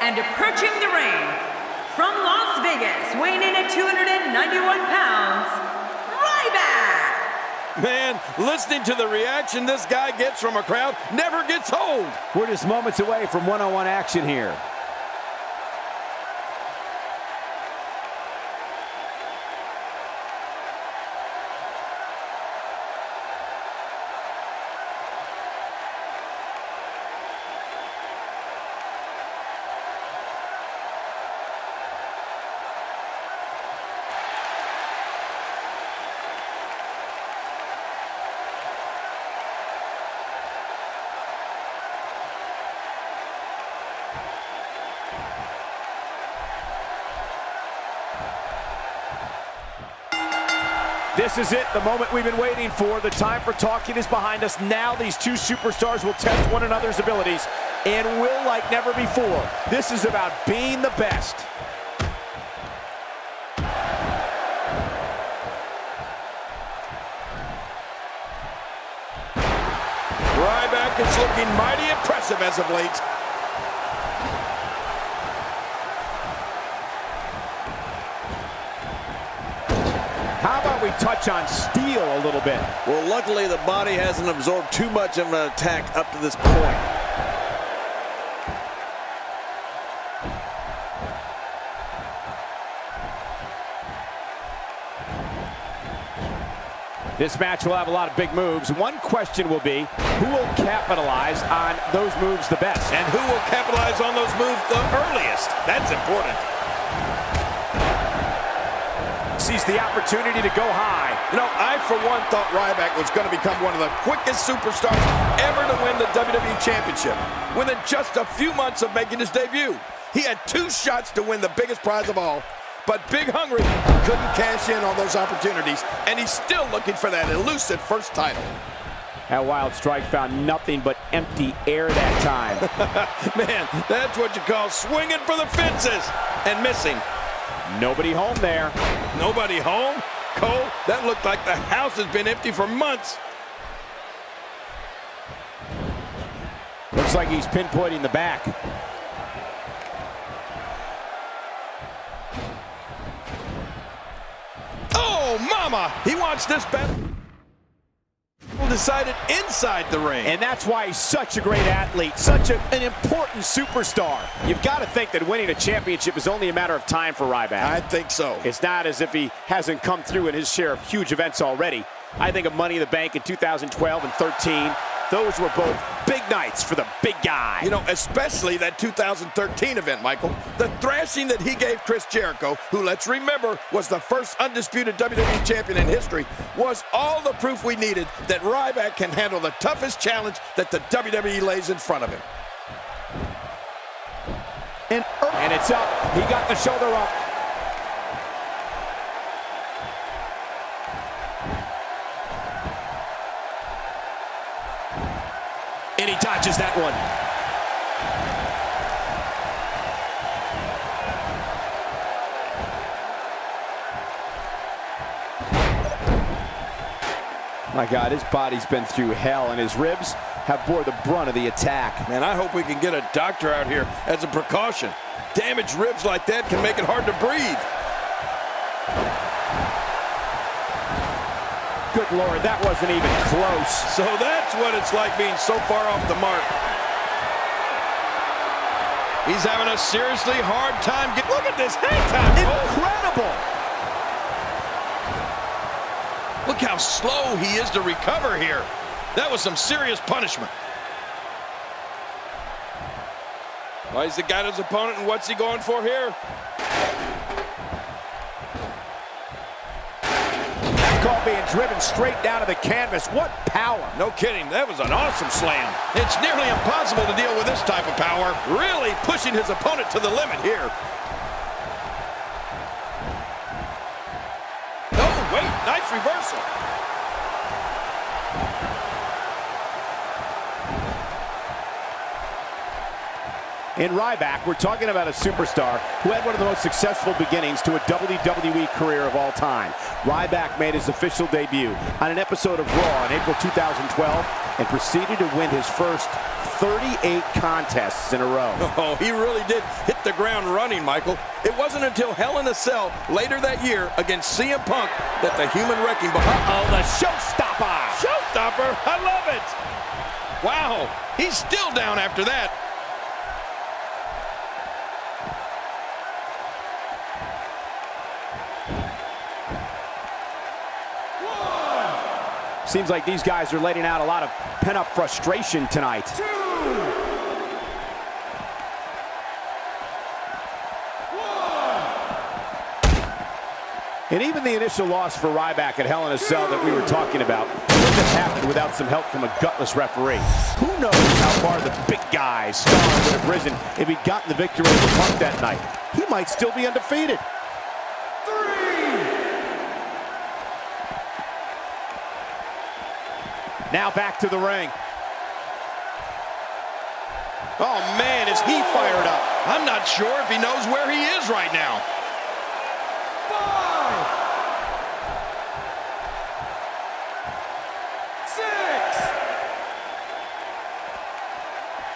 And approaching the ring, from Las Vegas, weighing in at 291 pounds, Ryback! Man, listening to the reaction this guy gets from a crowd never gets old. We're just moments away from one-on-one action here. This is it, the moment we've been waiting for. The time for talking is behind us. Now these two superstars will test one another's abilities and will like never before. This is about being the best. Ryback is looking mighty impressive as of late. How about we touch on steel a little bit? Well, luckily the body hasn't absorbed too much of an attack up to this point. This match will have a lot of big moves. One question will be, who will capitalize on those moves the best? And who will capitalize on those moves the earliest? That's important. Sees the opportunity to go high. You know, I for one thought Ryback was going to become one of the quickest superstars ever to win the WWE Championship within just a few months of making his debut. He had 2 shots to win the biggest prize of all, but Big Hungry couldn't cash in on those opportunities, and he's still looking for that elusive first title. That wild strike found nothing but empty air that time. Man, that's what you call swinging for the fences and missing. Nobody home there. Nobody home? Cole, that looked like the house has been empty for months. Looks like he's pinpointing the back. Oh, mama! He wants this battle decided inside the ring. And that's why he's such a great athlete, such an important superstar. You've got to think that winning a championship is only a matter of time for Ryback. I think so. It's not as if he hasn't come through in his share of huge events already. I think of Money in the Bank in 2012 and 13. Those were both big nights for the big guy. You know, especially that 2013 event, Michael. The thrashing that he gave Chris Jericho, who, let's remember, was the first undisputed WWE champion in history, was all the proof we needed that Ryback can handle the toughest challenge that the WWE lays in front of him. And it's up. He got the shoulder up. And he dodges that one. My God, his body's been through hell, and his ribs have bore the brunt of the attack. Man, I hope we can get a doctor out here as a precaution. Damaged ribs like that can make it hard to breathe. Good Lord, that wasn't even close. So that's what it's like being so far off the mark. He's having a seriously hard time. Look at this hang time. Incredible. Look how slow he is to recover here. That was some serious punishment. Well, he's got his opponent, and what's he going for here? Call being driven straight down to the canvas. What power. No kidding. That was an awesome slam. It's nearly impossible to deal with this type of power. Really pushing his opponent to the limit here. Oh, wait. Nice reversal. In Ryback, we're talking about a superstar who had one of the most successful beginnings to a WWE career of all time. Ryback made his official debut on an episode of Raw in April 2012 and proceeded to win his first 38 contests in a row. Oh, he really did hit the ground running, Michael. It wasn't until Hell in a Cell later that year against CM Punk that the human wrecking ball. Uh-oh, the showstopper! Showstopper, I love it! Wow, he's still down after that. Seems like these guys are letting out a lot of pent-up frustration tonight. 2. 1. And even the initial loss for Ryback at Hell in a Cell that we were talking about wouldn't have happened without some help from a gutless referee. Who knows how far the big guy star would have risen if he'd gotten the victory over Punk that night. He might still be undefeated. 3. Now back to the ring. Oh, man, is he fired up. I'm not sure if he knows where he is right now. 5. 6.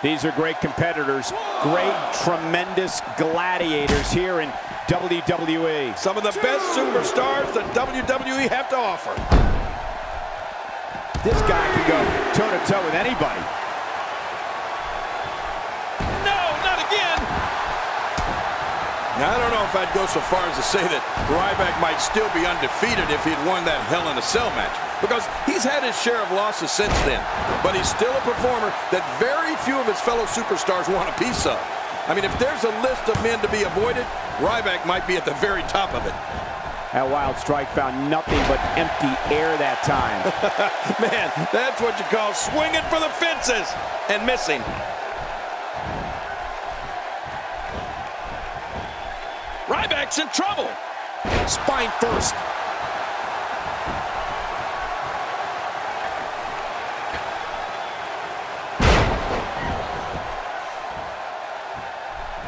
These are great competitors, great, tremendous gladiators here in WWE. Some of the best superstars that WWE have to offer. This guy can go toe-to-toe with anybody. No, not again. Now, I don't know if I'd go so far as to say that Ryback might still be undefeated if he'd won that Hell in a Cell match, because he's had his share of losses since then, but he's still a performer that very few of his fellow superstars want a piece of. I mean, if there's a list of men to be avoided, Ryback might be at the very top of it. That wild strike found nothing but empty air that time. Man, that's what you call swinging for the fences and missing. Ryback's in trouble. Spine first.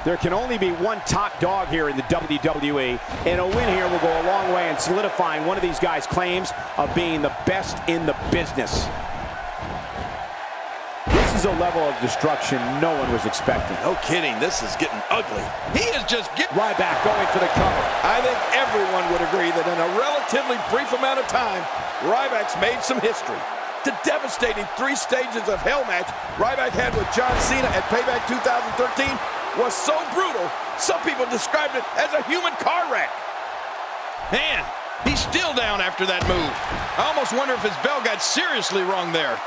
There can only be one top dog here in the WWE, and a win here will go a long way in solidifying one of these guys' claims of being the best in the business. This is a level of destruction no one was expecting. No kidding, this is getting ugly. He is just getting... Ryback going for the cover. I think everyone would agree that in a relatively brief amount of time, Ryback's made some history. The devastating 3 stages of Hell match Ryback had with John Cena at Payback 2013 was so brutal, some people described it as a human car wreck. Man, he's still down after that move. I almost wonder if his bell got seriously wrong there.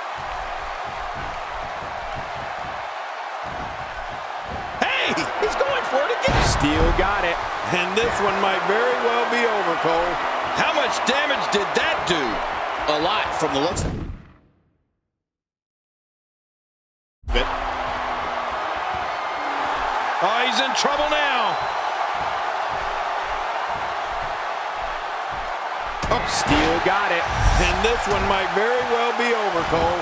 Hey, he's going for it again. Still got it. And this one might very well be over, Cole. How much damage did that do? A lot from the looks of it. Oh, he's in trouble now. Oh, still got it. And this one might very well be over, Cole.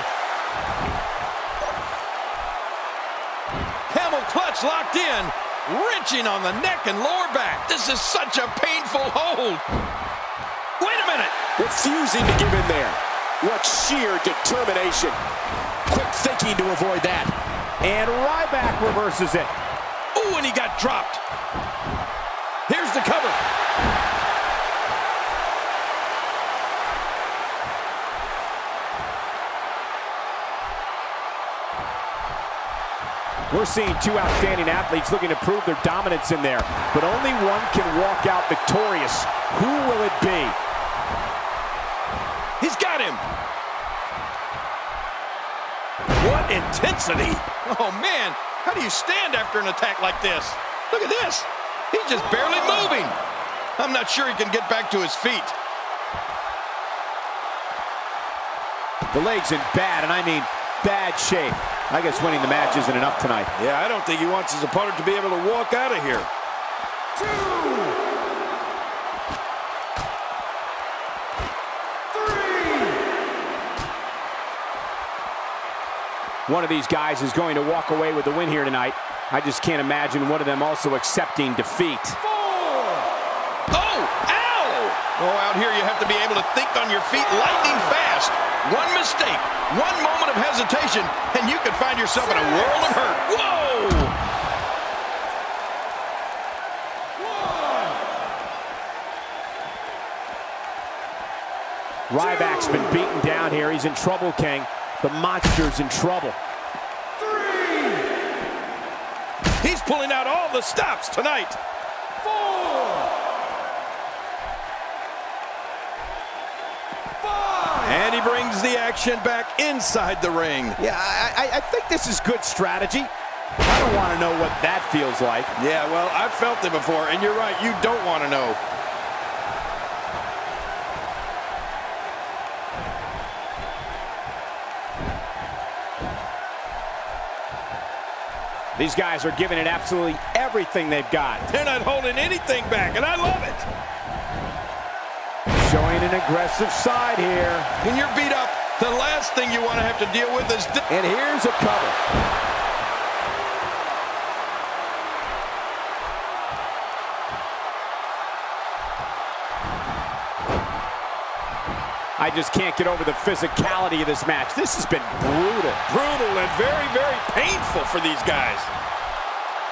Camel clutch locked in, wrenching on the neck and lower back. This is such a painful hold. Wait a minute. Refusing to give in there. What sheer determination. Quick thinking to avoid that. And Ryback reverses it. Ooh, and he got dropped. Here's the cover. We're seeing 2 outstanding athletes looking to prove their dominance in there, but only one can walk out victorious. Who will it be? He's got him. What intensity. Oh, man. How do you stand after an attack like this? Look at this. He's just barely moving. I'm not sure he can get back to his feet. The leg's in bad, and I mean bad shape. I guess winning the match isn't enough tonight. Yeah, I don't think he wants his opponent to be able to walk out of here. 2. 3. One of these guys is going to walk away with the win here tonight. I just can't imagine one of them also accepting defeat. 4. Oh, ow! Oh, out here you have to be able to think on your feet lightning fast. One mistake, one moment of hesitation, and you can find yourself in a world of hurt. Whoa! Ryback's been beaten down here. He's in trouble, King. The monster's in trouble. He's pulling out all the stops tonight. 4, 5. And he brings the action back inside the ring. Yeah, I think this is good strategy. I don't want to know what that feels like. Yeah, well, I've felt it before, and you're right, you don't want to know. These guys are giving it absolutely everything they've got. They're not holding anything back, and I love it. Showing an aggressive side here. When you're beat up, the last thing you want to have to deal with is... And here's a cover. I just can't get over the physicality of this match. This has been brutal. Brutal and very, very painful for these guys.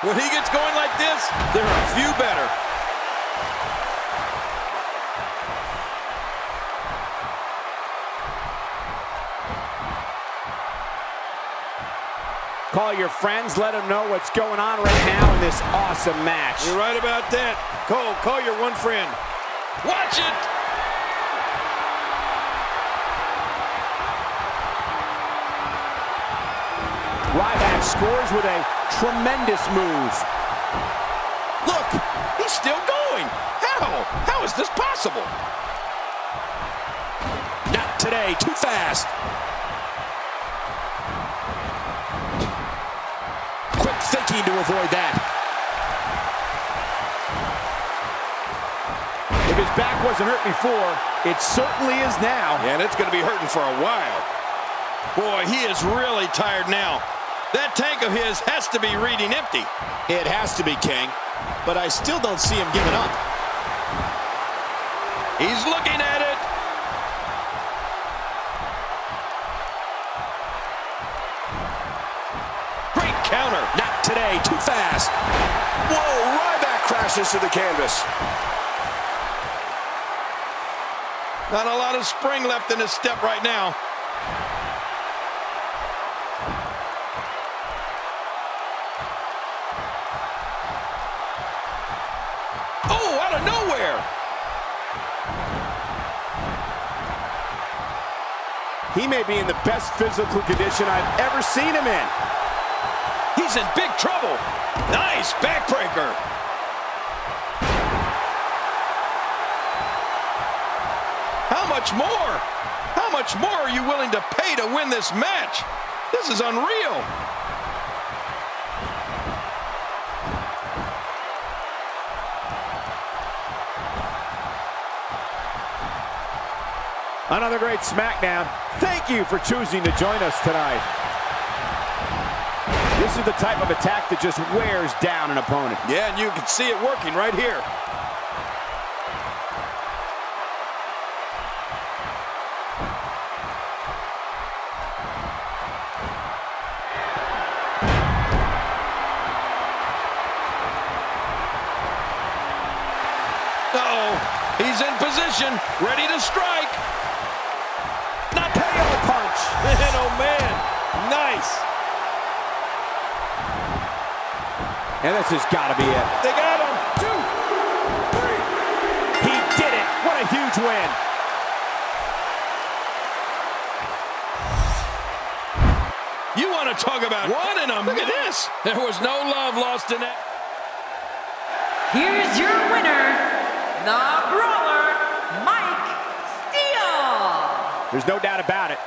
When he gets going like this, there are a few better. Call your friends, let them know what's going on right now in this awesome match. You're right about that. Cole, call your one friend. Watch it! Ryback scores with a tremendous move. Look, he's still going. How? How is this possible? Not today, too fast. Quick thinking to avoid that. If his back wasn't hurt before, it certainly is now. Yeah, and it's going to be hurting for a while. Boy, he is really tired now. That tank of his has to be reading empty. It has to be, King, but I still don't see him giving up. He's looking at it. Great counter. Not today, too fast. Whoa, Ryback crashes to the canvas. Not a lot of spring left in his step right now. Oh, out of nowhere! He may be in the best physical condition I've ever seen him in. He's in big trouble. Nice backbreaker. How much more? How much more are you willing to pay to win this match? This is unreal. Another great SmackDown. Thank you for choosing to join us tonight. This is the type of attack that just wears down an opponent. Yeah, and you can see it working right here. Uh-oh, he's in position, ready to strike. KO punch. Man, oh man, nice. And this has got to be it. They got him. 2, 3. He did it. What a huge win. You want to talk about what in a minute? Look at this. There was no love lost in it. Here's your winner, the Brawler, Mike Steele. There's no doubt about it.